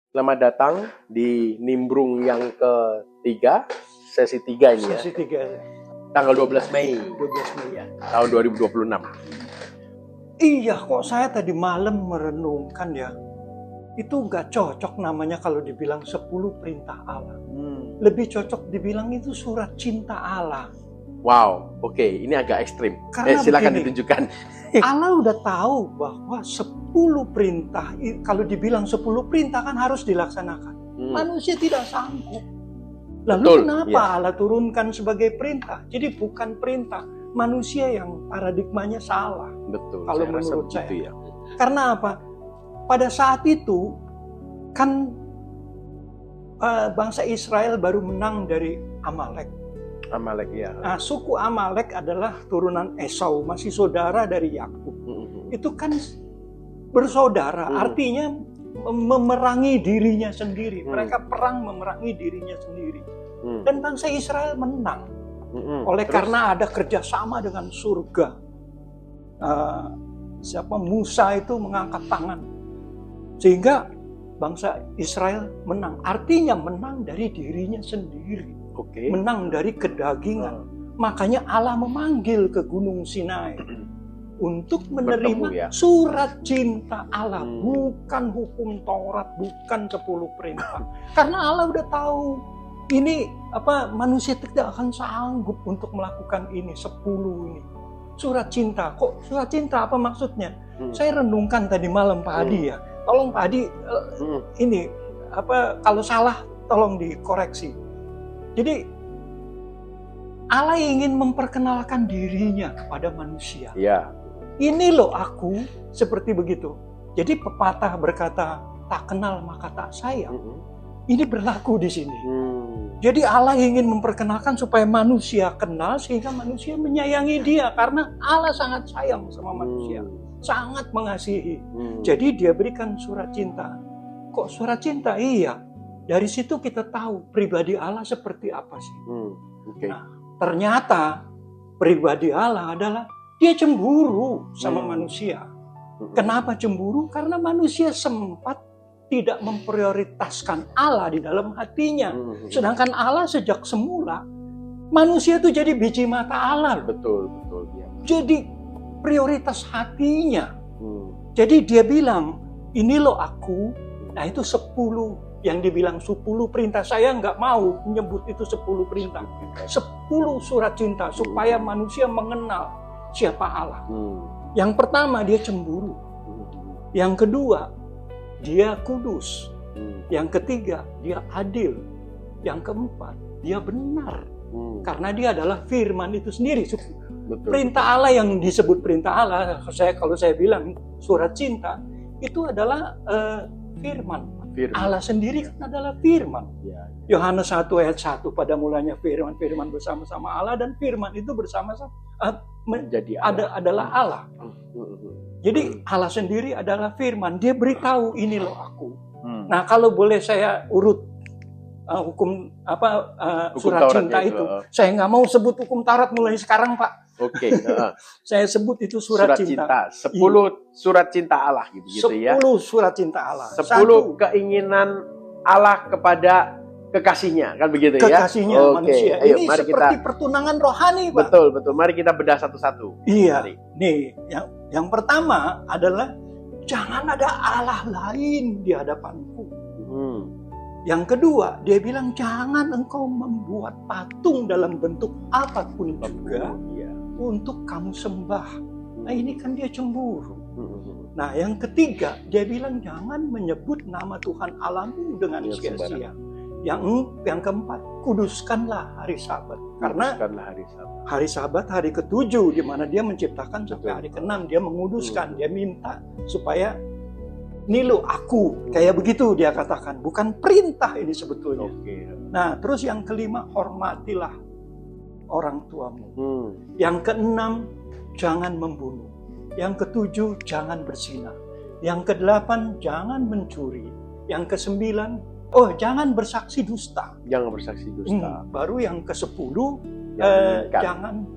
Selamat datang di Nimbrung yang ketiga, sesi 3 ini ya. Sesi 3. Tanggal 12 Mei 12 Mei ya. tahun 2026. Iya, kok saya tadi malam merenungkan ya. Itu nggak cocok namanya kalau dibilang 10 perintah Allah. Lebih cocok dibilang itu surat cinta Allah. Wow, oke, ini agak ekstrim. Karena Silakan begini, ditunjukkan. Allah udah tahu bahwa 10 perintah, kalau dibilang 10 perintah kan harus dilaksanakan. Manusia tidak sanggup. Lalu Betul, kenapa ya. Allah turunkan sebagai perintah? Jadi bukan perintah, manusia yang paradigmanya salah. Betul. Kalau saya rasa menurut begitu saya. ya. Karena apa? Pada saat itu kan bangsa Israel baru menang dari Amalek. Amalek ya. Nah, suku Amalek adalah turunan Esau, masih saudara dari Yakub. Itu kan bersaudara, artinya memerangi dirinya sendiri. Mereka perang memerangi dirinya sendiri. Dan bangsa Israel menang. Karena ada kerjasama dengan surga. Musa itu mengangkat tangan. Sehingga bangsa Israel menang. Artinya menang dari dirinya sendiri. Menang dari kedagingan. Makanya Allah memanggil ke Gunung Sinai untuk menerima surat cinta Allah, bukan hukum Taurat, bukan 10 perintah. Karena Allah udah tahu ini manusia tidak akan sanggup untuk melakukan ini 10 ini. Surat cinta. Kok surat cinta apa maksudnya? Saya renungkan tadi malam Pak Adi ya. Tolong Pak Adi ini kalau salah tolong dikoreksi. Jadi Allah ingin memperkenalkan dirinya kepada manusia. Ya. Ini loh aku, seperti begitu. Jadi pepatah berkata, tak kenal maka tak sayang. Ini berlaku di sini. Jadi Allah ingin memperkenalkan supaya manusia kenal sehingga manusia menyayangi dia. Karena Allah sangat sayang sama manusia. Sangat mengasihi. Jadi dia berikan surat cinta. Kok surat cinta? Iya. Dari situ kita tahu pribadi Allah seperti apa sih. Nah, ternyata pribadi Allah adalah dia cemburu sama manusia. Kenapa cemburu? Karena manusia sempat tidak memprioritaskan Allah di dalam hatinya. Sedangkan Allah sejak semula, manusia itu jadi biji mata Allah. Betul. Ya. Jadi prioritas hatinya. Jadi dia bilang, ini loh aku. Nah itu 10 yang dibilang 10 perintah. Saya nggak mau menyebut itu 10 perintah. 10 surat cinta supaya manusia mengenal siapa Allah. Yang pertama dia cemburu. Yang kedua dia kudus. Yang ketiga dia adil. Yang keempat dia benar. Karena dia adalah firman itu sendiri. Perintah Allah yang disebut perintah Allah, kalau saya bilang surat cinta itu adalah firman. Allah sendiri kan adalah firman. Yohanes 1 ayat 1, pada mulanya firman bersama-sama Allah, dan firman itu bersama-sama menjadi adalah Allah. Jadi Allah sendiri adalah firman. Dia beritahu ini loh aku. Nah, kalau boleh saya urut hukum surat cinta itu. Saya nggak mau sebut hukum Taurat mulai sekarang, Pak. Oke. Saya sebut itu surat cinta. 10 surat cinta Allah gitu ya. 10 surat cinta Allah. 10 keinginan Allah kepada kekasihnya, kan begitu ya? Kekasihnya manusia. Ayo, ini mari seperti kita pertunangan rohani, Pak. Betul. Mari kita bedah satu-satu. Iya. Mari. Nih, yang pertama adalah jangan ada Allah lain di hadapanku. Yang kedua, dia bilang jangan engkau membuat patung dalam bentuk apapun juga untuk kamu sembah. Nah, ini kan dia cemburu. Nah, yang ketiga, dia bilang jangan menyebut nama Tuhan Allahmu dengan sia-sia. Yang keempat, kuduskanlah hari Sabat. Karena hari Sabat hari ke-7 di mana dia menciptakan sampai hari ke-6 dia menguduskan, dia minta supaya ini loh aku, kayak begitu dia katakan, bukan perintah ini sebetulnya. Nah, terus yang kelima, hormatilah orang tuamu. Yang keenam, jangan membunuh. Yang ketujuh, jangan berzina. Yang kedelapan, jangan mencuri. Yang kesembilan, jangan bersaksi dusta. Baru yang ke-10, jangan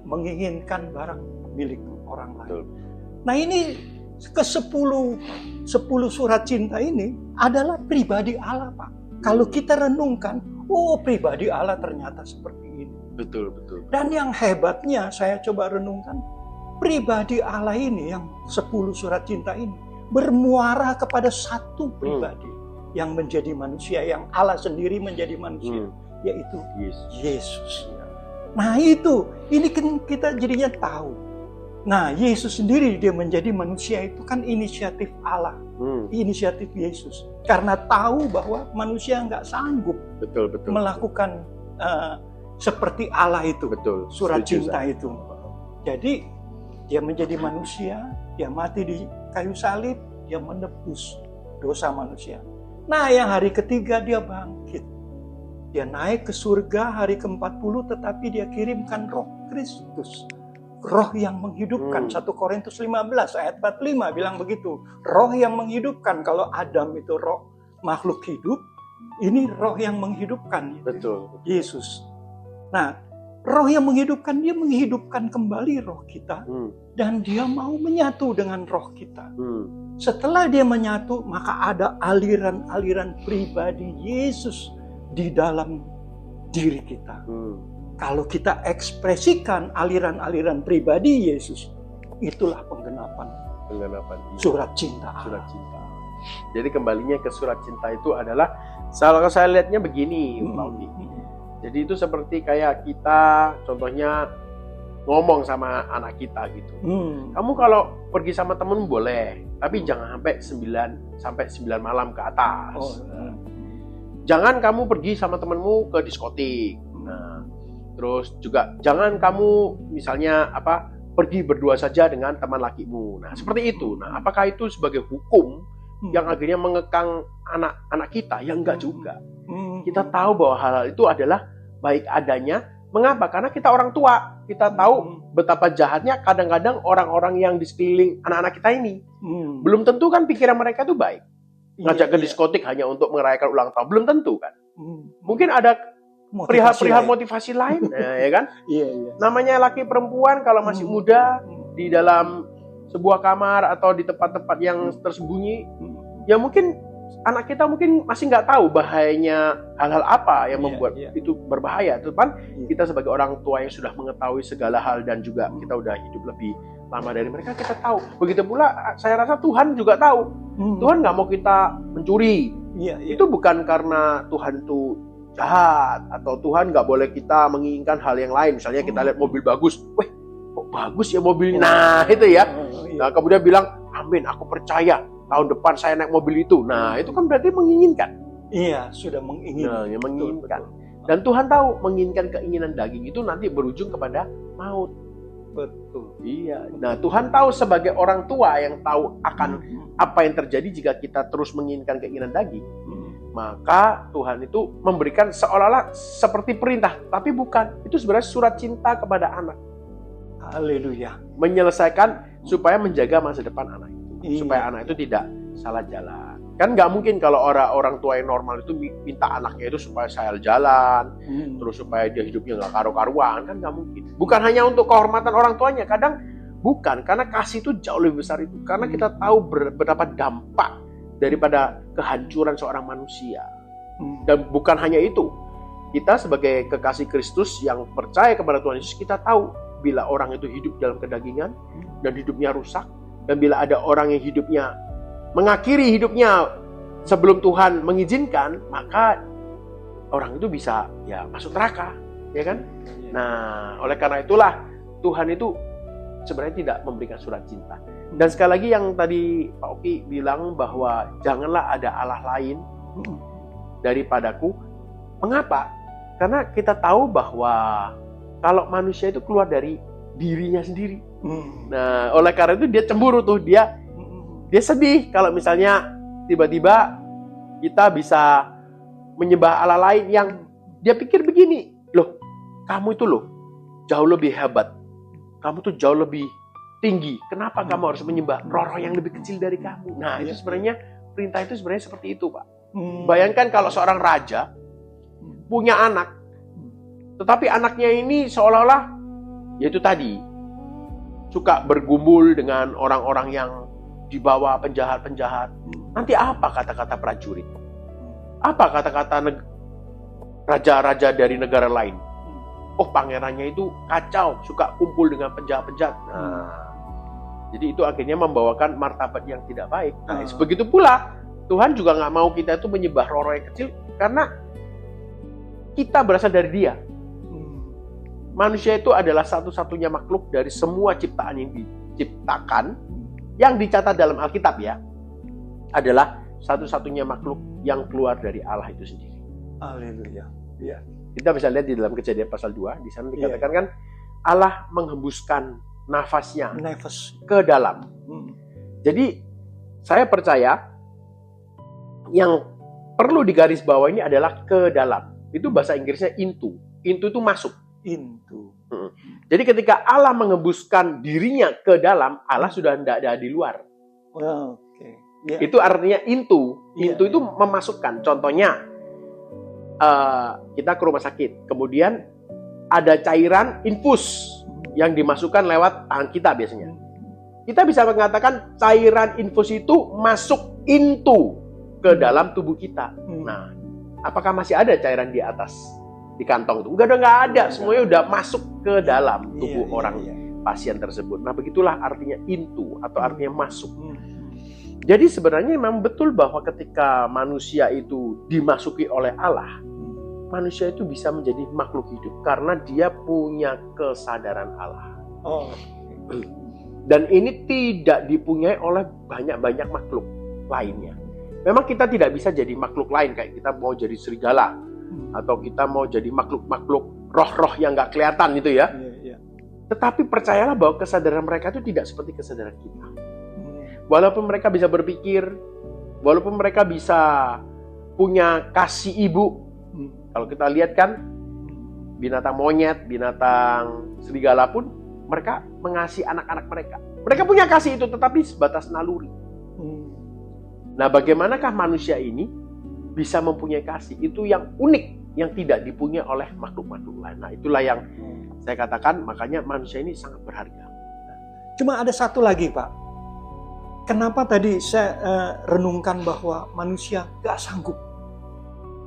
menginginkan barang milik orang lain. Nah, ini ke-10 surat cinta ini adalah pribadi Allah, Pak. Kalau kita renungkan, oh pribadi Allah ternyata seperti ini. Betul. Dan yang hebatnya saya coba renungkan, pribadi Allah ini yang 10 surat cinta ini bermuara kepada satu pribadi yang menjadi manusia, yang Allah sendiri menjadi manusia, yaitu Yesus. Nah itu, ini kan kita jadinya tahu. Nah Yesus sendiri dia menjadi manusia itu kan inisiatif Allah, inisiatif Yesus. Karena tahu bahwa manusia nggak sanggup melakukan seperti Allah itu, surat cinta itu. Jadi dia menjadi manusia, dia mati di kayu salib, dia menebus dosa manusia. Nah yang hari ketiga dia bangkit. Dia naik ke surga hari ke-40, tetapi dia kirimkan Roh Kristus. Roh yang menghidupkan. 1 Korintus 15 ayat 45 bilang begitu. Roh yang menghidupkan. Kalau Adam itu roh makhluk hidup, ini roh yang menghidupkan. Betul. Yesus. Nah, roh yang menghidupkan, dia menghidupkan kembali roh kita. Dan dia mau menyatu dengan roh kita. Setelah dia menyatu, maka ada aliran-aliran pribadi Yesus di dalam diri kita. Kalau kita ekspresikan aliran-aliran pribadi Yesus, itulah penggenapan surat cinta. Surat cinta. Jadi kembalinya ke surat cinta itu adalah, kalau saya lihatnya begini, Pak Oki. Jadi itu seperti kayak kita, contohnya ngomong sama anak kita gitu. Kamu kalau pergi sama temen boleh, tapi jangan sampai 9 malam ke atas. Jangan kamu pergi sama temenmu ke diskotik. Nah, terus juga jangan kamu misalnya pergi berdua saja dengan teman lakimu. Nah, seperti itu. Nah, apakah itu sebagai hukum yang akhirnya mengekang anak-anak kita? Ya enggak juga. Kita tahu bahwa hal itu adalah baik adanya. Mengapa? Karena kita orang tua. Kita tahu betapa jahatnya kadang-kadang orang-orang yang di sekeliling anak-anak kita ini. Belum tentu kan pikiran mereka itu baik. Ngajak ke diskotik hanya untuk merayakan ulang tahun. Belum tentu kan. Mungkin ada perihal motivasi lain. Ya kan? Namanya laki perempuan kalau masih muda, di dalam sebuah kamar atau di tempat-tempat yang tersembunyi, ya mungkin anak kita mungkin masih nggak tahu bahayanya hal-hal apa yang membuat itu berbahaya. Tepan kita sebagai orang tua yang sudah mengetahui segala hal dan juga kita udah hidup lebih lama dari mereka, kita tahu. Begitu pula saya rasa Tuhan juga tahu. Tuhan nggak mau kita mencuri. Itu bukan karena Tuhan itu jahat atau Tuhan nggak boleh kita menginginkan hal yang lain. Misalnya kita lihat mobil bagus, weh kok bagus ya mobilnya. Nah itu ya. Nah kemudian bilang, amin, aku percaya tahun depan saya naik mobil itu. Nah itu kan berarti menginginkan. Iya, sudah menginginkan. Nah, menginginkan. Dan Tuhan tahu menginginkan keinginan daging itu nanti berujung kepada maut. Betul. Iya. Nah, Tuhan tahu sebagai orang tua yang tahu akan apa yang terjadi jika kita terus menginginkan keinginan daging. Maka Tuhan itu memberikan seolah-olah seperti perintah, tapi bukan. Itu sebenarnya surat cinta kepada anak. Haleluya. Menyelesaikan supaya menjaga masa depan anak itu. Supaya anak itu tidak salah jalan. Kan nggak mungkin kalau orang tua yang normal itu minta anaknya itu supaya sayal jalan, terus supaya dia hidupnya nggak karu-karuan, kan nggak mungkin. Bukan hanya untuk kehormatan orang tuanya, kadang bukan, karena kasih itu jauh lebih besar itu. Karena kita tahu betapa dampak daripada kehancuran seorang manusia. Dan bukan hanya itu, kita sebagai kekasih Kristus yang percaya kepada Tuhan Yesus, kita tahu bila orang itu hidup dalam kedagingan dan hidupnya rusak, dan bila ada orang yang hidupnya mengakhiri hidupnya sebelum Tuhan mengizinkan, maka orang itu bisa ya masuk neraka, ya kan? Nah, oleh karena itulah Tuhan itu sebenarnya tidak memberikan surat cinta. Dan sekali lagi yang tadi Pak Oki bilang bahwa janganlah ada Allah lain daripadaku. Mengapa? Karena kita tahu bahwa kalau manusia itu keluar dari dirinya sendiri. Nah, oleh karena itu dia cemburu tuh, dia sedih kalau misalnya tiba-tiba kita bisa menyembah Allah lain yang dia pikir begini, loh, kamu itu loh jauh lebih hebat, kamu tuh jauh lebih tinggi, kenapa kamu harus menyembah roh-roh yang lebih kecil dari kamu? Nah, itu sebenarnya perintah itu sebenarnya seperti itu, Pak. Bayangkan kalau seorang raja punya anak, tetapi anaknya ini seolah-olah yaitu tadi suka bergumul dengan orang-orang yang di bawah penjahat-penjahat. Nanti apa kata-kata prajurit? Apa kata-kata raja-raja dari negara lain? Oh, pangerannya itu kacau, suka kumpul dengan penjahat-penjahat. Nah, jadi itu akhirnya membawakan martabat yang tidak baik. Nah, begitu pula Tuhan juga nggak mau kita itu menyembah roh-roh yang kecil, karena kita berasal dari Dia. Manusia itu adalah satu-satunya makhluk dari semua ciptaan yang diciptakan, yang dicatat dalam Alkitab ya, adalah satu-satunya makhluk yang keluar dari Allah itu sendiri. Haleluya. Ya. Kita bisa lihat di dalam Kejadian pasal 2, di sana dikatakan kan Allah menghembuskan nafasnya ke dalam. Jadi saya percaya yang perlu digarisbawahi ini adalah ke dalam. Itu bahasa Inggrisnya into. Into itu masuk. Jadi ketika Allah mengembuskan dirinya ke dalam, Allah sudah tidak ada di luar. Itu artinya into. Into itu memasukkan. Contohnya, kita ke rumah sakit, kemudian ada cairan infus yang dimasukkan lewat tangan kita biasanya. Kita bisa mengatakan cairan infus itu masuk into ke dalam tubuh kita. Nah, apakah masih ada cairan di atas? Di kantong itu nggak ada, semuanya udah masuk ke dalam tubuh orang pasien tersebut. Nah, begitulah artinya into atau artinya masuk. Jadi sebenarnya memang betul bahwa ketika manusia itu dimasuki oleh Allah, manusia itu bisa menjadi makhluk hidup karena dia punya kesadaran Allah. Dan ini tidak dipunyai oleh banyak-banyak makhluk lainnya. Memang kita tidak bisa jadi makhluk lain, kayak kita mau jadi serigala, atau kita mau jadi makhluk-makhluk roh-roh yang nggak kelihatan gitu ya. Tetapi percayalah bahwa kesadaran mereka itu tidak seperti kesadaran kita. Walaupun mereka bisa berpikir, walaupun mereka bisa punya kasih ibu. Kalau kita lihat kan, binatang monyet, binatang serigala pun, mereka mengasihi anak-anak mereka. Mereka punya kasih itu, tetapi sebatas naluri. Nah, bagaimanakah manusia ini bisa mempunyai kasih? Itu yang unik, yang tidak dipunyai oleh makhluk-makhluk lain. Nah, itulah yang saya katakan, makanya manusia ini sangat berharga. Cuma ada satu lagi, Pak. Kenapa tadi saya renungkan bahwa manusia gak sanggup?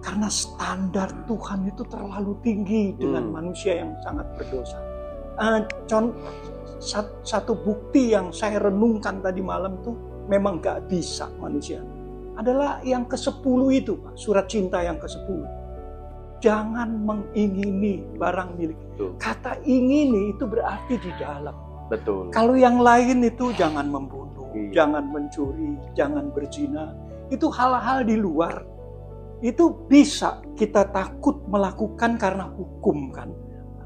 Karena standar Tuhan itu terlalu tinggi dengan manusia yang sangat berdosa. Satu bukti yang saya renungkan tadi malam tuh, memang gak bisa manusia, adalah yang ke-10 itu, Pak. Surat cinta yang ke-10. Jangan mengingini barang milik. Kata ingini itu berarti di dalam. Betul. Kalau yang lain itu jangan membunuh, jangan mencuri, jangan berzina. Itu hal-hal di luar. Itu bisa kita takut melakukan karena hukum kan.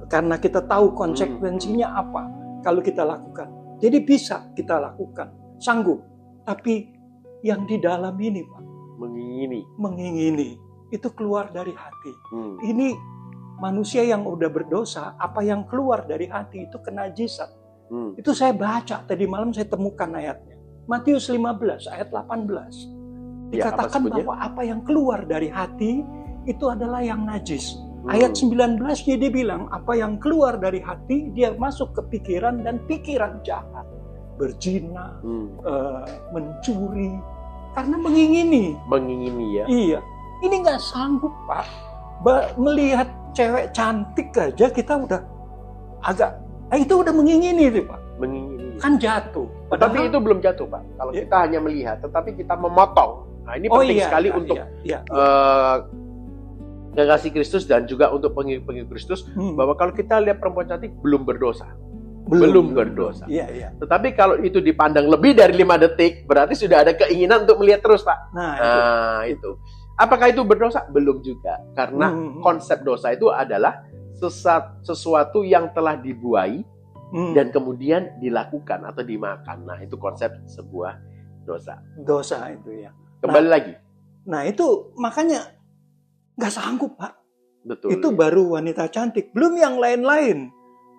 Karena kita tahu konsekuensinya apa kalau kita lakukan. Jadi bisa kita lakukan, sanggup. Tapi yang di dalam ini, Pak, mengingini itu keluar dari hati. Ini manusia yang udah berdosa, apa yang keluar dari hati itu kenajisan. Itu saya baca tadi malam, saya temukan ayatnya. Matius 15 ayat 18. Dikatakan bahwa apa yang keluar dari hati itu adalah yang najis. Ayat 19-nya dia bilang apa yang keluar dari hati dia masuk ke pikiran, dan pikiran jahat. Berzina, mencuri, karena mengingini ya. Iya, ini nggak sanggup, Pak. Melihat cewek cantik aja kita udah agak, itu udah mengingini itu, Pak. Kan jatuh. Tetapi itu belum jatuh, Pak. Kalau kita hanya melihat, tetapi kita memotong. Nah, ini penting sekali untuk kekasih Kristus dan juga untuk pengikut Kristus, bahwa kalau kita lihat perempuan cantik belum berdosa. Belum berdosa. Tetapi kalau itu dipandang lebih dari 5 detik, berarti sudah ada keinginan untuk melihat terus, Pak. Nah, itu. Apakah itu berdosa? Belum juga. Karena konsep dosa itu adalah sesuatu yang telah dibuai dan kemudian dilakukan atau dimakan. Nah, itu konsep sebuah dosa. Dosa itu ya. Kembali lagi. Nah, itu makanya nggak sanggup, Pak. Betul. Itu baru wanita cantik. Belum yang lain-lain.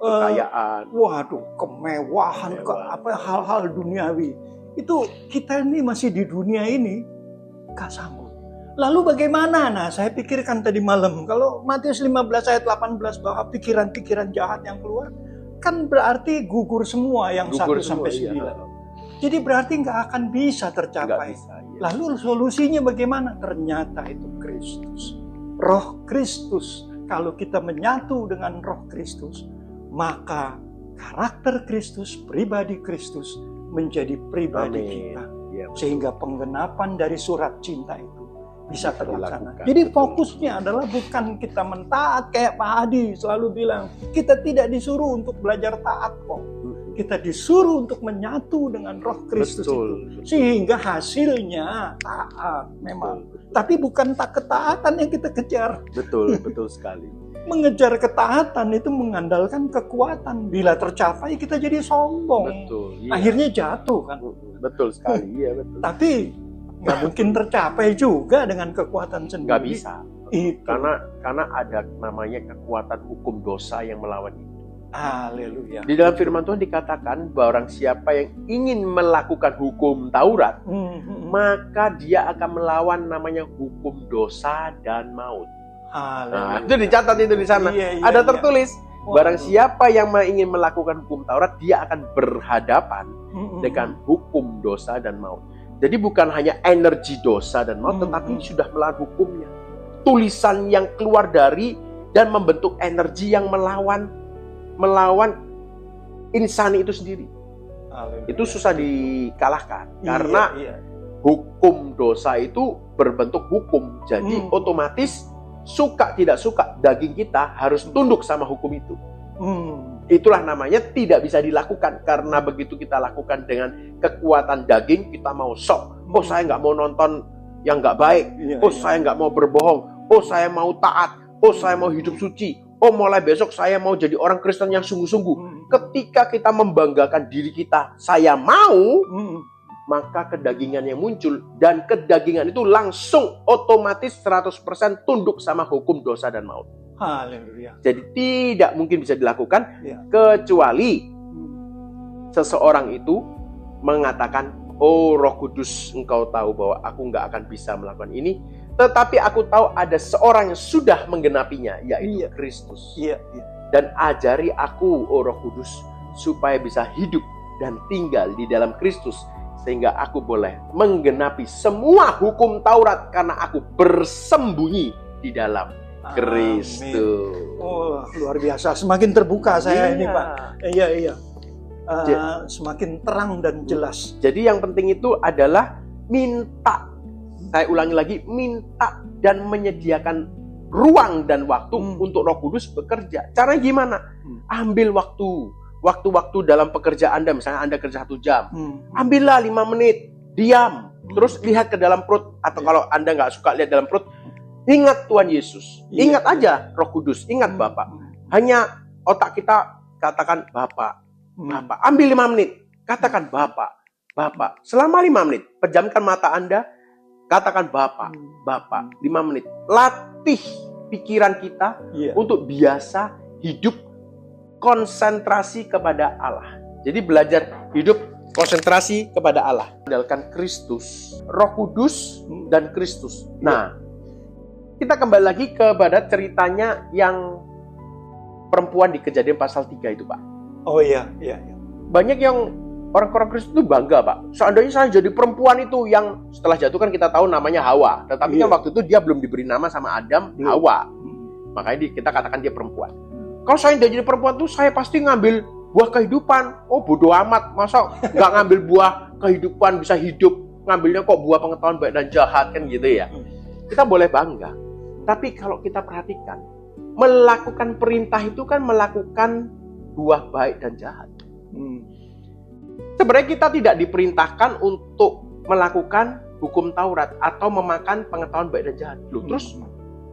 Kekayaan, kemewahan, hal-hal duniawi. Itu kita ini masih di dunia ini gak sanggup. Lalu bagaimana? Nah, saya pikirkan tadi malam, kalau Matius 15 ayat 18 bahwa pikiran-pikiran jahat yang keluar, kan berarti gugur semua yang 1-9. Jadi berarti nggak akan bisa Nggak tercapai. bisa. Ya. Lalu solusinya bagaimana? Ternyata itu Kristus. Roh Kristus. Kalau kita menyatu dengan Roh Kristus, maka karakter Kristus, pribadi Kristus menjadi pribadi Amin. kita. Ya, Sehingga penggenapan dari surat cinta itu bisa terlaksana. dilakukan. Jadi Betul. fokusnya adalah bukan kita mentaat kayak Pak Adi selalu bilang. Kita tidak disuruh untuk belajar taat kok. Kita disuruh untuk menyatu dengan Roh Kristus Betul. itu. Sehingga hasilnya taat memang. Betul. Tapi bukan ketaatan yang kita kejar. Betul, betul sekali. Mengejar ketaatan itu mengandalkan kekuatan. Bila tercapai kita jadi sombong. Betul. Iya. Akhirnya jatuh kan. Betul sekali. Iya, betul. Tapi nggak mungkin tercapai juga dengan kekuatan sendiri. Nggak bisa. Itu. Karena ada namanya kekuatan hukum dosa yang melawan itu. Haleluya. Di dalam firman Tuhan dikatakan barang siapa yang ingin melakukan hukum Taurat, maka dia akan melawan namanya hukum dosa dan maut. Nah, Haleluya. itu dicatat itu di sana. Iya, iya, Ada iya. tertulis, Oh, barang siapa yang ingin melakukan hukum Taurat, dia akan berhadapan dengan hukum dosa dan maut. Jadi bukan hanya energi dosa dan maut, tetapi sudah melawan hukumnya. Tulisan yang keluar dari dan membentuk energi yang melawan insani itu sendiri. Haleluya. Itu susah dikalahkan. Iya, Karena iya. hukum dosa itu berbentuk hukum. Jadi otomatis suka tidak suka daging kita harus tunduk sama hukum itu. Itulah namanya tidak bisa dilakukan. Karena begitu kita lakukan dengan kekuatan daging, kita mau sok. Oh, saya nggak mau nonton yang nggak baik. Iya, Oh, iya. saya nggak mau berbohong. Oh, saya mau taat. Oh, saya mau hidup suci. Oh, mulai besok saya mau jadi orang Kristen yang sungguh-sungguh. Ketika kita membanggakan diri kita, saya mau, maka kedagingan yang muncul. Dan kedagingan itu langsung otomatis 100% tunduk sama hukum dosa dan maut. Haleluya. Jadi tidak mungkin bisa dilakukan Ya. kecuali seseorang itu mengatakan, oh Roh Kudus, engkau tahu bahwa aku nggak akan bisa melakukan ini. Tetapi aku tahu ada seorang yang sudah menggenapinya, yaitu Iya. Kristus. Iya, iya. Dan ajari aku, oh Roh Kudus, supaya bisa hidup dan tinggal di dalam Kristus. Sehingga aku boleh menggenapi semua hukum Taurat karena aku bersembunyi di dalam Kristus. Oh, luar biasa. Semakin terbuka saya ini, Iya. Pak. Iya, iya. Semakin terang dan jelas. Jadi yang penting itu adalah minta. Saya ulangi lagi, minta dan menyediakan ruang dan waktu untuk Roh Kudus bekerja. Caranya gimana? Ambil waktu-waktu dalam pekerjaan Anda. Misalnya Anda kerja 1 jam. Ambillah 5 menit, diam. Terus lihat ke dalam perut. Atau kalau Anda nggak suka lihat dalam perut, ingat Tuhan Yesus. Ingat aja Roh Kudus, ingat Bapak. Hanya otak kita katakan Bapak, Bapak. Ambil 5 menit, katakan Bapak, Bapak. Selama 5 menit, pejamkan mata Anda, katakan Bapak, Bapak. 5 menit. Latih pikiran kita untuk biasa hidup konsentrasi kepada Allah. Jadi belajar hidup konsentrasi kepada Allah. Andalkan Kristus, Roh Kudus, dan Kristus. Nah, kita kembali lagi kepada ceritanya yang perempuan di Kejadian pasal 3 itu, Pak. Oh iya, iya, iya. Banyak yang orang-orang Kristen itu bangga, Pak. Seandainya saya jadi perempuan itu yang setelah jatuh kan kita tahu namanya Hawa. Tetapi kan waktu itu dia belum diberi nama sama Adam, Hawa. Makanya kita katakan dia perempuan. Kalau saya jadi perempuan tuh saya pasti ngambil buah kehidupan. Oh, bodoh amat. Masa nggak ngambil buah kehidupan bisa hidup. Ngambilnya kok buah pengetahuan baik dan jahat kan gitu ya. Kita boleh bangga. Tapi kalau kita perhatikan, melakukan perintah itu kan melakukan buah baik dan jahat. Sebenarnya kita tidak diperintahkan untuk melakukan hukum Taurat atau memakan pengetahuan baik dan jahat. Loh, terus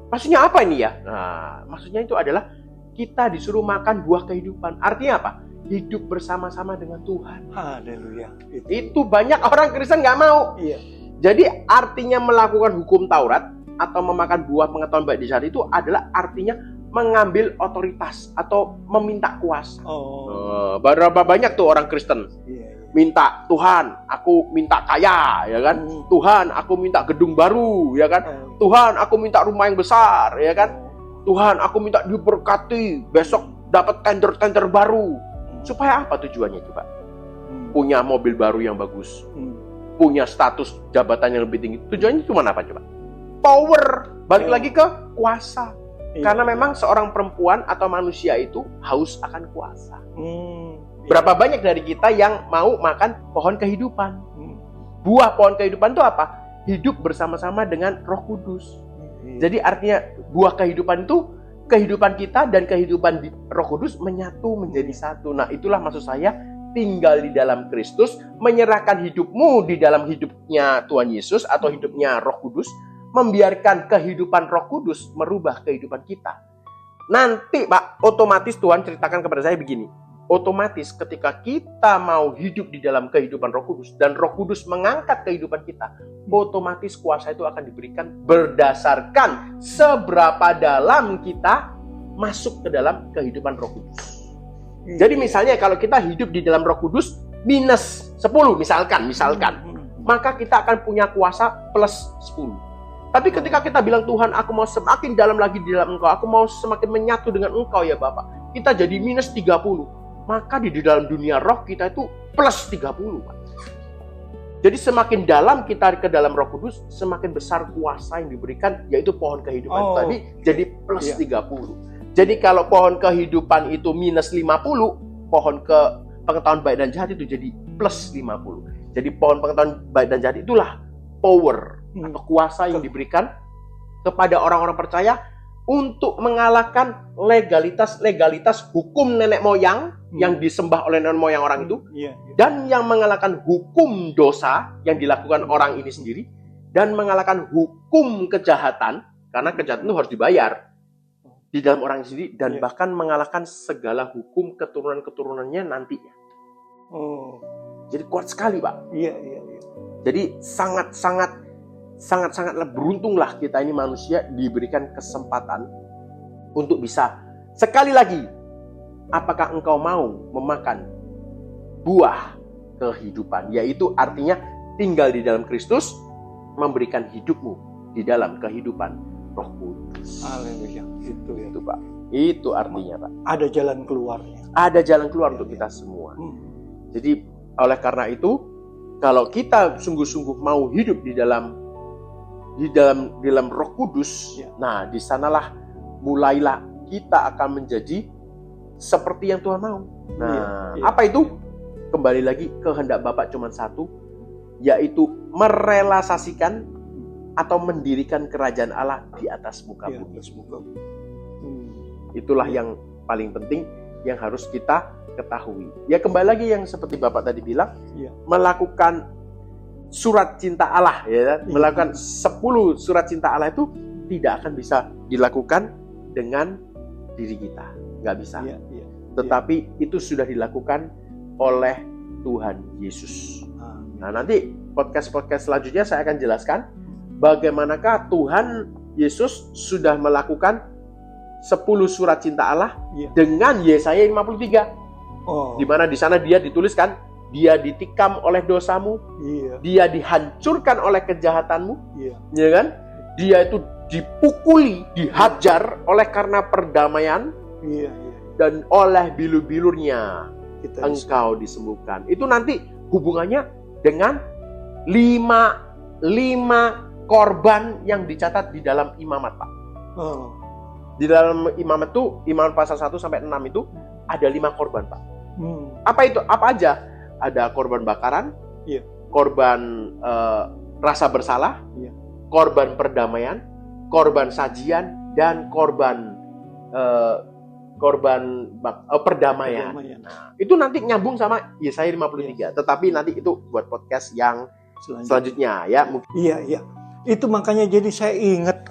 maksudnya apa ini ya? Nah, maksudnya itu adalah kita disuruh makan buah kehidupan. Artinya apa? Hidup bersama-sama dengan Tuhan. Haleluya. Itu banyak orang Kristen nggak mau. Iya. Jadi artinya melakukan hukum Taurat atau memakan buah pengetahuan baik dan jahat itu adalah artinya mengambil otoritas atau meminta kuasa. Berapa banyak tuh orang Kristen minta, Tuhan, aku minta kaya, ya kan? Tuhan, aku minta gedung baru, ya kan? Tuhan, aku minta rumah yang besar, ya kan? Tuhan, aku minta diberkati, besok dapat tender-tender baru. Supaya apa tujuannya itu, Pak? punya mobil baru yang bagus, punya status jabatan yang lebih tinggi. Tujuannya cuma apa coba? Power. Balik lagi ke kuasa. Karena memang seorang perempuan atau manusia itu haus akan kuasa. Berapa banyak dari kita yang mau makan pohon kehidupan? Buah pohon kehidupan itu apa? Hidup bersama-sama dengan Roh Kudus. Jadi artinya buah kehidupan itu kehidupan kita dan kehidupan di Roh Kudus menyatu menjadi satu. Nah, itulah maksud saya tinggal di dalam Kristus, menyerahkan hidupmu di dalam hidupnya Tuhan Yesus atau hidupnya Roh Kudus, membiarkan kehidupan Roh Kudus merubah kehidupan kita. Nanti Pak, otomatis Tuhan ceritakan kepada saya begini. Otomatis ketika kita mau hidup di dalam kehidupan Roh Kudus dan Roh Kudus mengangkat kehidupan kita, otomatis kuasa itu akan diberikan berdasarkan seberapa dalam kita masuk ke dalam kehidupan Roh Kudus. Jadi misalnya kalau kita hidup di dalam Roh Kudus minus 10 misalkan, maka kita akan punya kuasa plus 10. Tapi ketika kita bilang, Tuhan, aku mau semakin dalam lagi di dalam Engkau, aku mau semakin menyatu dengan Engkau ya Bapak, kita jadi minus 30. Maka di dalam dunia roh kita itu plus 30. Pak. Jadi semakin dalam kita ke dalam Roh Kudus, semakin besar kuasa yang diberikan, yaitu pohon kehidupan tadi jadi plus 30. Jadi kalau pohon kehidupan itu minus 50, pohon pengetahuan baik dan jahat itu jadi plus 50. Jadi pohon pengetahuan baik dan jahat itulah power atau kuasa yang diberikan kepada orang-orang percaya untuk mengalahkan legalitas hukum nenek moyang yang disembah oleh nenek moyang orang itu, dan yang mengalahkan hukum dosa yang dilakukan orang ini sendiri, dan mengalahkan hukum kejahatan, karena kejahatan itu harus dibayar di dalam orang sendiri, dan bahkan mengalahkan segala hukum keturunan-keturunannya nantinya. Jadi kuat sekali, Pak. Jadi sangat-sangatlah beruntunglah kita ini manusia diberikan kesempatan untuk bisa sekali lagi, apakah engkau mau memakan buah kehidupan, yaitu artinya tinggal di dalam Kristus, memberikan hidupmu di dalam kehidupan Roh Kudus. Haleluya. Itu Pak. Itu artinya, Pak. Ada jalan keluarnya. Ada jalan keluar untuk kita semua. Jadi oleh karena itu, kalau kita sungguh-sungguh mau hidup di dalam Roh Kudus, nah di sanalah mulailah kita akan menjadi seperti yang Tuhan mau. Nah, apa itu? Kembali lagi kehendak Bapa cuma satu, yaitu merealisasikan atau mendirikan kerajaan Allah di atas muka bumi. Itulah yang paling penting yang harus kita ketahui. Ya kembali lagi yang seperti Bapak tadi bilang, melakukan surat cinta Allah, melakukan 10 surat cinta Allah itu tidak akan bisa dilakukan dengan diri kita, nggak bisa. Tetapi itu sudah dilakukan oleh Tuhan Yesus. Nah nanti podcast selanjutnya saya akan jelaskan bagaimanakah Tuhan Yesus sudah melakukan 10 surat cinta Allah dengan Yesaya 53. Di mana di sana dia dituliskan, dia ditikam oleh dosamu, dia dihancurkan oleh kejahatanmu, ya kan? Dia itu dipukuli, dihajar oleh karena perdamaian, dan oleh bilur-bilurnya engkau disembuhkan. Itu nanti hubungannya dengan 5 korban yang dicatat di dalam imamat, Pak. Di dalam imamat itu, imamat pasal 1 sampai 6 itu ada 5 korban, Pak. Apa itu? Apa aja? Ada korban bakaran, korban rasa bersalah, korban perdamaian, korban sajian, dan korban perdamaian. Nah, itu nanti nyambung sama Yesaya 53. Tetapi nanti itu buat podcast yang selanjutnya ya. Iya. Itu makanya jadi saya ingat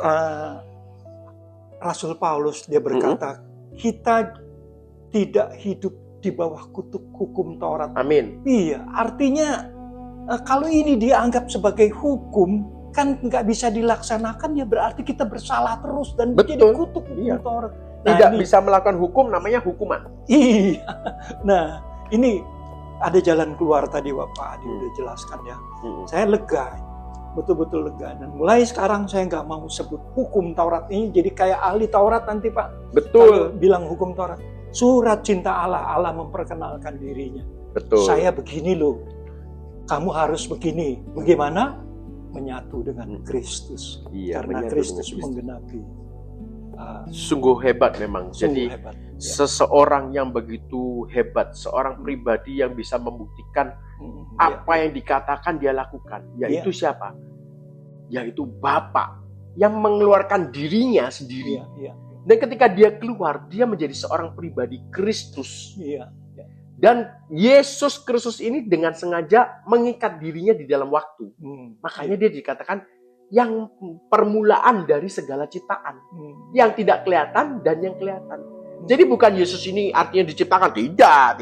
Rasul Paulus, dia berkata, kita tidak hidup di bawah kutuk hukum Taurat. Amin. Iya, artinya kalau ini dianggap sebagai hukum, kan nggak bisa dilaksanakan, ya berarti kita bersalah terus dan menjadi kutuk hukum Taurat. Tidak bisa melakukan hukum, namanya hukuman. Iya. Nah, ini ada jalan keluar tadi Pak Adi udah jelaskan ya. Saya lega, betul-betul lega. Dan mulai sekarang saya nggak mau sebut hukum Taurat ini jadi kayak ahli Taurat nanti, Pak. Betul. Kalau bilang hukum Taurat. Surat cinta Allah, Allah memperkenalkan dirinya. Betul. Saya begini loh, kamu harus begini. Bagaimana? Menyatu dengan Kristus. Iya, Karena menyatu Kristus dengan Kristus. menggenapi. Sungguh hebat memang. Sungguh Jadi hebat. Ya. seseorang yang begitu hebat, seorang pribadi yang bisa membuktikan Ya. apa yang dikatakan dia lakukan, yaitu siapa? Yaitu Bapa yang mengeluarkan dirinya sendiri. Iya. Dan ketika dia keluar, dia menjadi seorang pribadi Kristus. Iya. Dan Yesus Kristus ini dengan sengaja mengikat dirinya di dalam waktu. Makanya dia dikatakan yang permulaan dari segala ciptaan. Yang tidak kelihatan dan yang kelihatan. Jadi bukan Yesus ini artinya diciptakan. Tidak.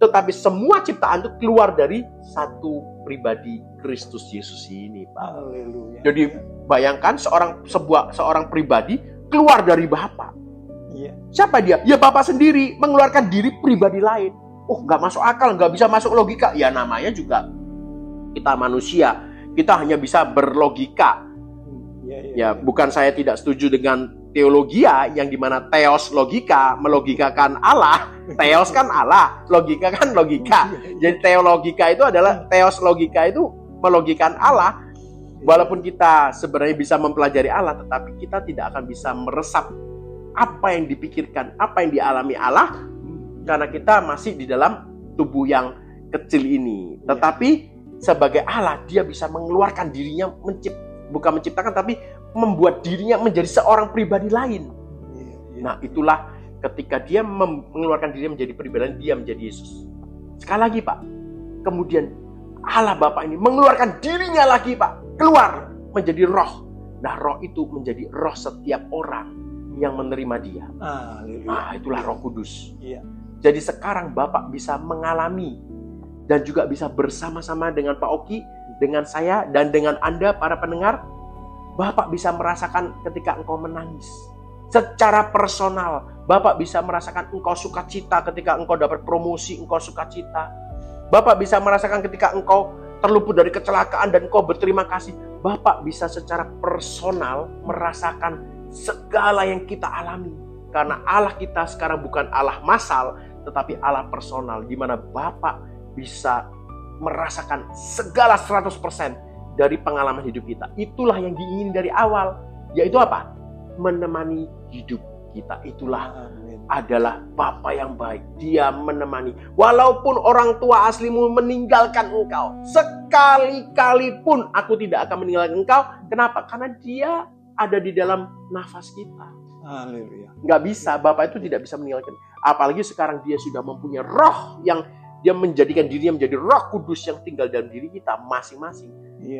Tetapi semua ciptaan itu keluar dari satu pribadi Kristus Yesus ini, Pak. Haleluya. Jadi bayangkan seorang pribadi keluar dari Bapa. Iya. Siapa dia? Ya Bapa sendiri mengeluarkan diri pribadi lain. Nggak masuk akal, nggak bisa masuk logika. Ya namanya juga kita manusia, kita hanya bisa berlogika. Ya bukan saya tidak setuju dengan teologia yang dimana theos logika melogikakan Allah. Theos kan Allah, logika kan logika. Jadi teologika itu adalah theos logika itu melogikan Allah. Walaupun kita sebenarnya bisa mempelajari Allah, tetapi kita tidak akan bisa meresap apa yang dipikirkan, apa yang dialami Allah, karena kita masih di dalam tubuh yang kecil ini. Tetapi sebagai Allah, dia bisa mengeluarkan dirinya, bukan menciptakan, tapi membuat dirinya menjadi seorang pribadi lain. Nah, itulah ketika dia mengeluarkan dirinya menjadi pribadi lain, dia menjadi Yesus. Sekali lagi, Pak. Kemudian Allah Bapa ini mengeluarkan dirinya lagi, Pak. Keluar menjadi roh. Nah, roh itu menjadi roh setiap orang yang menerima dia. Itulah Roh Kudus. Jadi sekarang Bapak bisa mengalami dan juga bisa bersama-sama dengan Pak Oki, dengan saya, dan dengan Anda para pendengar. Bapak bisa merasakan ketika engkau menangis. Secara personal, Bapak bisa merasakan engkau sukacita ketika engkau dapat promosi, engkau sukacita. Bapak bisa merasakan ketika engkau terluput dari kecelakaan dan engkau berterima kasih. Bapak bisa secara personal merasakan segala yang kita alami. Karena Allah kita sekarang bukan Allah massal, tetapi Allah personal, di mana Bapak bisa merasakan segala 100% dari pengalaman hidup kita. Itulah yang diingini dari awal, yaitu apa? Menemani hidup kita. Itulah adalah Bapa yang baik. Dia menemani. Walaupun orang tua aslimu meninggalkan engkau, sekali-kali pun aku tidak akan meninggalkan engkau. Kenapa? Karena dia ada di dalam nafas kita. Haleluya. Nggak bisa, Bapak itu tidak bisa meninggalkan. Apalagi sekarang dia sudah mempunyai roh yang dia menjadikan dirinya menjadi Roh Kudus yang tinggal dalam diri kita masing-masing.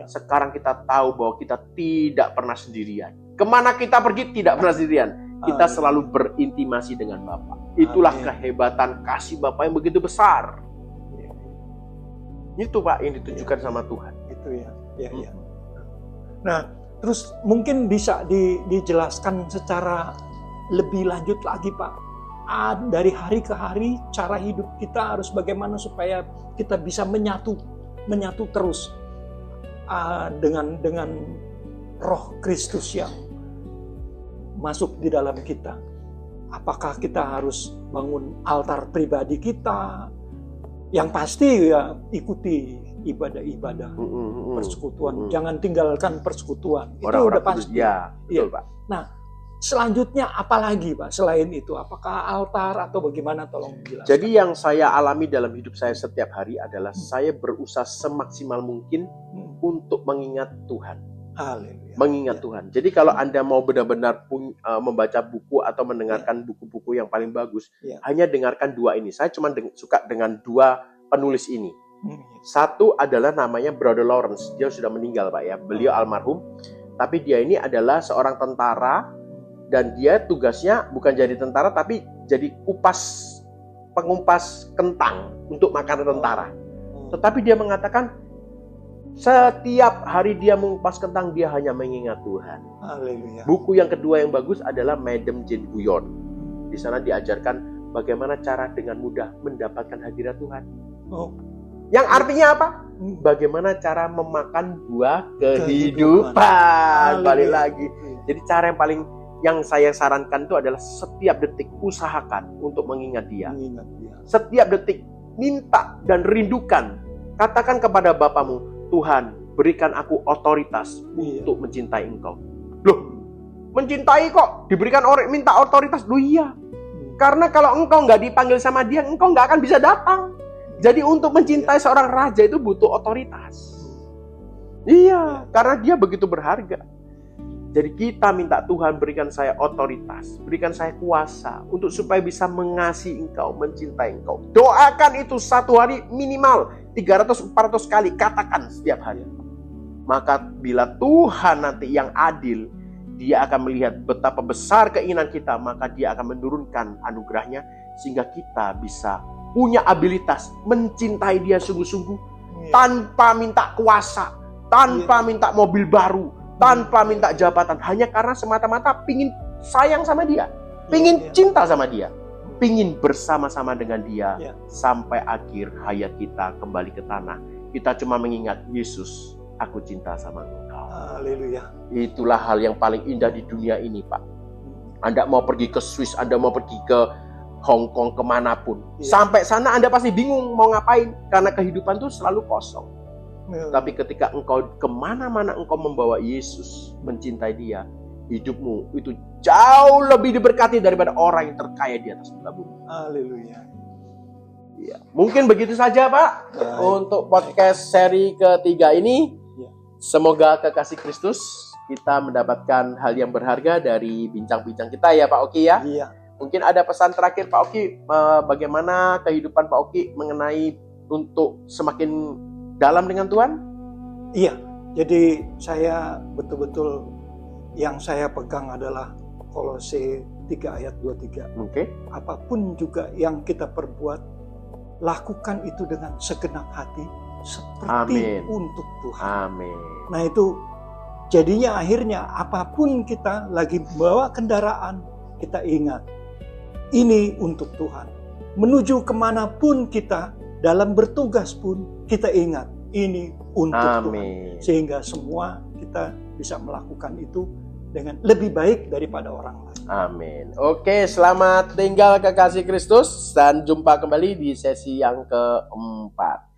Sekarang kita tahu bahwa kita tidak pernah sendirian. Kemana kita pergi tidak pernah sendirian. Kita selalu berintimasi dengan Bapa. Itulah kehebatan kasih Bapa yang begitu besar. Itu Pak yang ditujukan sama Tuhan. Itu ya. Nah, terus mungkin bisa dijelaskan secara lebih lanjut lagi Pak. Dari hari ke hari cara hidup kita harus bagaimana supaya kita bisa menyatu terus dengan Roh Kristus yang masuk di dalam kita. Apakah kita harus bangun altar pribadi kita? Yang pasti ya ikuti ibadah-ibadah persekutuan. Jangan tinggalkan persekutuan. Itu udah pasti. Betul, Pak. Nah, selanjutnya apa lagi Pak selain itu? Apakah altar atau bagaimana? Tolong jelaskan. Jadi yang saya alami dalam hidup saya setiap hari adalah saya berusaha semaksimal mungkin untuk mengingat Tuhan. Haleluya. Mengingat Tuhan. Jadi kalau Anda mau benar-benar membaca buku atau mendengarkan buku-buku yang paling bagus, hanya dengarkan dua ini. Saya cuma suka dengan dua penulis ini. Satu adalah namanya Brother Lawrence. Dia sudah meninggal Pak ya. Beliau almarhum. Tapi dia ini adalah seorang tentara. Dan dia tugasnya bukan jadi tentara, tapi jadi pengumpas kentang untuk makanan tentara. Tetapi dia mengatakan, setiap hari dia mengupas kentang, dia hanya mengingat Tuhan. Haleluya. Buku yang kedua yang bagus adalah Madame Jane Guyon. Di sana diajarkan bagaimana cara dengan mudah mendapatkan hadirat Tuhan. Yang artinya apa? Bagaimana cara memakan buah kehidupan. Balik lagi. Jadi cara yang saya sarankan itu adalah setiap detik usahakan untuk mengingat Dia. Setiap detik. minta dan rindukan. Katakan kepada Bapamu, Tuhan, berikan aku otoritas untuk mencintai Engkau. Loh, mencintai kok diberikan minta otoritas? Loh iya. Karena kalau engkau nggak dipanggil sama dia, engkau nggak akan bisa datang. Jadi untuk mencintai seorang raja itu butuh otoritas. Iya, karena dia begitu berharga. Jadi kita minta Tuhan berikan saya otoritas, berikan saya kuasa untuk supaya bisa mengasihi Engkau, mencintai Engkau. Doakan itu satu hari minimal 300-400 kali, katakan setiap hari. Maka bila Tuhan nanti yang adil, Dia akan melihat betapa besar keinginan kita, maka Dia akan menurunkan anugerahnya sehingga kita bisa punya abilitas mencintai Dia sungguh-sungguh tanpa minta kuasa, tanpa minta mobil baru, tanpa minta jabatan, hanya karena semata-mata pingin sayang sama dia, pingin cinta sama dia, pingin bersama-sama dengan dia sampai akhir hayat kita kembali ke tanah. Kita cuma mengingat, Yesus, aku cinta sama Engkau. Haleluya. Itulah hal yang paling indah di dunia ini, Pak. Anda mau pergi ke Swiss, Anda mau pergi ke Hong Kong, kemanapun, sampai sana Anda pasti bingung mau ngapain, karena kehidupan itu selalu kosong. Tapi ketika engkau kemana-mana engkau membawa Yesus, mencintai Dia, hidupmu itu jauh lebih diberkati daripada orang yang terkaya di atas muka bumi. Haleluya. Ya, mungkin begitu saja, Pak, untuk podcast seri ketiga ini. Semoga kekasih Kristus kita mendapatkan hal yang berharga dari bincang-bincang kita ya, Pak Oki ya. Mungkin ada pesan terakhir, Pak Oki, bagaimana kehidupan Pak Oki mengenai untuk semakin dalam dengan Tuhan? Iya, jadi saya betul-betul yang saya pegang adalah Kolose 3 ayat 23. Apapun juga yang kita perbuat, lakukan itu dengan segenap hati seperti untuk Tuhan. Nah itu jadinya akhirnya apapun kita lagi bawa kendaraan, kita ingat ini untuk Tuhan. Menuju kemanapun kita dalam bertugas pun kita ingat ini untuk Tuhan. Sehingga semua kita bisa melakukan itu dengan lebih baik daripada orang lain. Amin. Oke, selamat tinggal kekasih Kristus dan jumpa kembali di sesi yang keempat.